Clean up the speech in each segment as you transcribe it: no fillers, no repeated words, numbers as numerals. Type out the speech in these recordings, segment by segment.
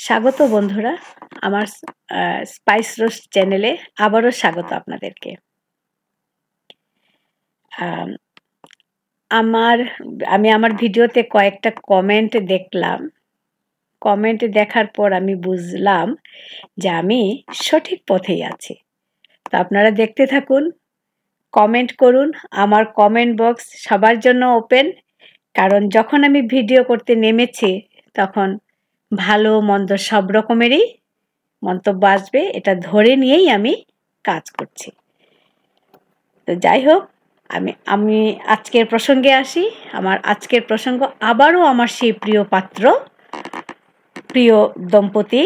স্বাগত বন্ধুরা, আমার স্পাইস রোস্ট চ্যানেলে আবারও স্বাগত আপনাদেরকে। আম আমি আমার ভিডিওতে কয়েকটা কমেন্ট দেখলাম। কমেন্ট দেখার পর আমি বুঝলাম যে আমি সঠিক পথেই আছি। তো আপনারা দেখতে থাকুন, কমেন্ট করুন। আমার কমেন্ট বক্স সবার জন্য ওপেন। কারণ যখন আমি ভিডিও করতে নেমেছি তখন ভালো মন্দ সব রকমেরই মন্তব্য আসবে, এটা ধরে নিয়েই আমি কাজ করছি। তো যাই হোক, আমি আজকের প্রসঙ্গে আসি। আমার আজকের প্রসঙ্গ আবারও আমার সেই প্রিয় দম্পতি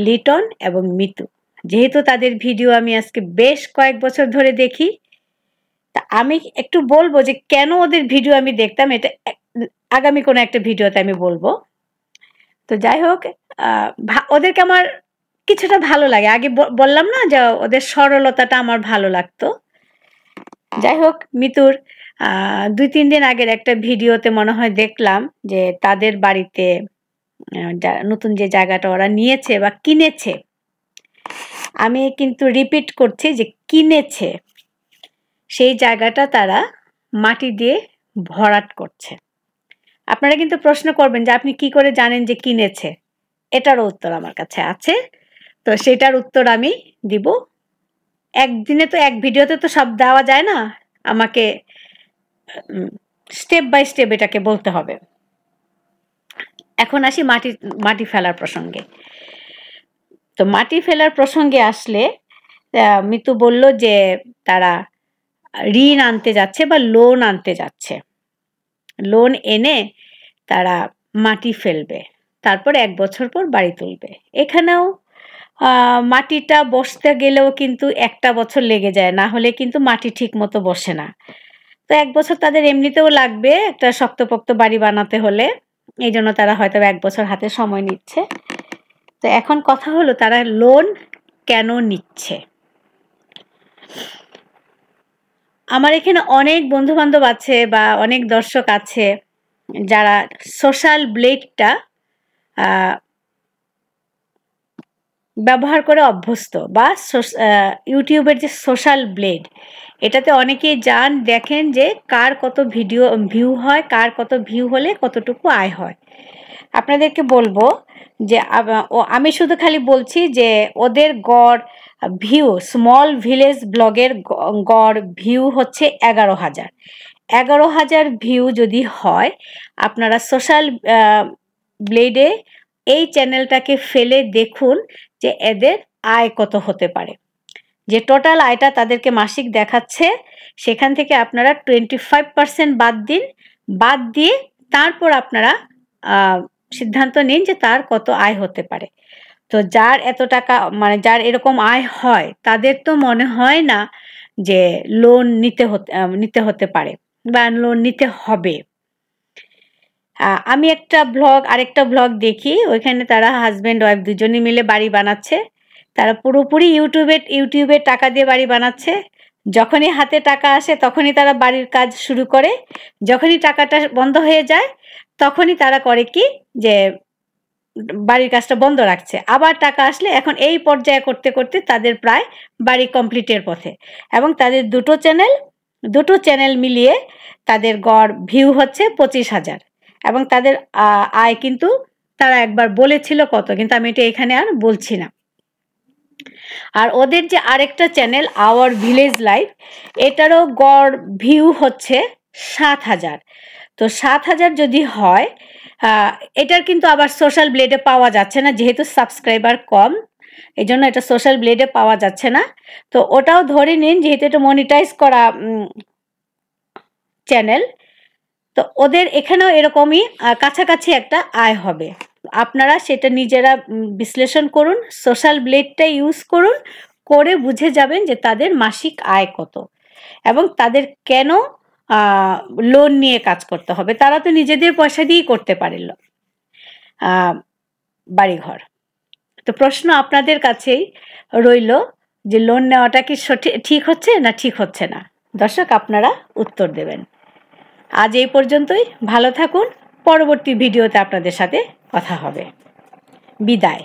লিটন এবং মিতু। যেহেতু তাদের ভিডিও আমি আজকে বেশ কয়েক বছর ধরে দেখি, তা আমি একটু বলবো যে কেন ওদের ভিডিও আমি দেখতাম, এটা আগামী কোনো একটা ভিডিওতে আমি বলবো। তো যাই হোক, ওদেরকে আমার কিছুটা ভালো লাগে। আগে বললাম না যে ওদের সরলতাটা আমার ভালো লাগতো। যাই হোক, মিতুর 2-3 দিন আগের একটা ভিডিওতে মনে হয় দেখলাম যে তাদের বাড়িতে নতুন যে জায়গাটা ওরা নিয়েছে বা কিনেছে, আমি কিন্তু রিপিট করছি যে কিনেছে, সেই জায়গাটা তারা মাটি দিয়ে ভরাট করছে। আপনারা কিন্তু প্রশ্ন করবেন যে আপনি কি করে জানেন যে কিনেছে? এটারও উত্তর আমার কাছে আছে। তো সেটার উত্তর আমি দিব। একদিনে তো এক ভিডিওতে তো সব দেওয়া যায় না, আমাকে স্টেপ বাই স্টেপ এটাকে বলতে হবে। এখন আসি মাটি ফেলার প্রসঙ্গে। তো মাটি ফেলার প্রসঙ্গে আসলে মিতু বলল যে তারা ঋণ আনতে যাচ্ছে বা লোন আনতে যাচ্ছে। লোন এনে তারা মাটি ফেলবে, তারপর 1 বছর পর বাড়ি তুলবে। এখানেও মাটিটা বসতে গেলেও কিন্তু 1টা বছর লেগে যায়, না হলে কিন্তু মাটি ঠিক মতো বসে না। তো 1 বছর তাদের এমনিতেও লাগবে একটা শক্তপোক্ত বাড়ি বানাতে হলে, এই জন্য তারা হয়তো 1 বছর হাতে সময় নিচ্ছে। তো এখন কথা হলো তারা লোন কেন নিচ্ছে? আমার এখানে অনেক বন্ধু বান্ধব আছে বা অনেক দর্শক আছে যারা সোশ্যাল ব্লেডটা ব্যবহার করে অভ্যস্ত, বা ইউটিউবের যে সোশ্যাল ব্লেড, এটাতে অনেকেই যান, দেখেন যে কার কত ভিউ হয়, কার কত ভিউ হলে কতটুকু আয় হয়। আপনাদেরকে বলবো যে আমি শুধু খালি বলছি যে ওদের গড় ভিউ, স্মল ভিলেজ ব্লগের গড় ভিউ হচ্ছে 11,000। 11,000 ভিউ যদি হয়, আপনারা সোশ্যাল ব্লেডে এই চ্যানেলটাকে ফেলে দেখুন যে এদের আয় কত হতে পারে। যে টোটাল আয়টা তাদেরকে মাসিক দেখাচ্ছে, সেখান থেকে আপনারা 25% বাদ দিন। বাদ দিয়ে তারপর আপনারা সিদ্ধান্ত নিন যে তার কত আয় হতে পারে। তো যার এত টাকা, মানে যার এরকম আয় হয়, তাদের তো মনে হয় না যে লোন নিতে হতে পারে বা লোন নিতে হবে। আমি আরেকটা ব্লগ দেখি, ওইখানে তারা হাজব্যান্ড ওয়াইফ দুজনে মিলে বাড়ি বানাচ্ছে। তারা পুরোপুরি ইউটিউবে টাকা দিয়ে বাড়ি বানাচ্ছে। যখনই হাতে টাকা আসে তখনই তারা বাড়ির কাজ শুরু করে। যখনই টাকাটা বন্ধ হয়ে যায় তখনই তারা করে কি, যে বাড়ির কাজটা বন্ধ রাখছে। আবার টাকা আসলে এখন এই পর্যায়ে করতে করতে তাদের প্রায় বাড়ি কমপ্লিটের পথে। এবং তাদের দুটো চ্যানেল মিলিয়ে তাদের গড় ভিউ হচ্ছে 25,000। এবং তাদের আয় কিন্তু তারা একবার বলেছিল কত, কিন্তু আমি এটা এখানে আর বলছি না। আর ওদের যে আরেকটা চ্যানেল আওয়ার ভিলেজ লাইফ, এটারও গড় ভিউ হচ্ছে 7,000। তো 7,000 যদি হয়, এটার কিন্তু আবার সোশ্যাল ব্লেডে পাওয়া যাচ্ছে না, যেহেতু সাবস্ক্রাইবার কম, এই জন্য এটা সোশ্যাল ব্লেডে পাওয়া যাচ্ছে না। তো ওটাও ধরে নিন, যেহেতু এটা মনিটাইজ করা চ্যানেল, তো ওদের এখানেও এরকমই কাছাকাছি একটা আয় হবে। আপনারা সেটা নিজেরা বিশ্লেষণ করুন, সোশ্যাল ব্লেডটা ইউজ করুন, করে বুঝে যাবেন যে তাদের মাসিক আয় কত এবং তাদের কেন লোন নিয়ে কাজ করতে হবে। তারা তো নিজেদের পয়সা দিয়েই করতে পারে বাড়িঘর। তো প্রশ্ন আপনাদের কাছেই রইল যে লোন নেওয়াটা কি ঠিক হচ্ছে না ঠিক হচ্ছে না? দর্শক, আপনারা উত্তর দেবেন। আজ এই পর্যন্তই। ভালো থাকুন। পরবর্তী ভিডিওতে আপনাদের সাথে কথা হবে। বিদায়।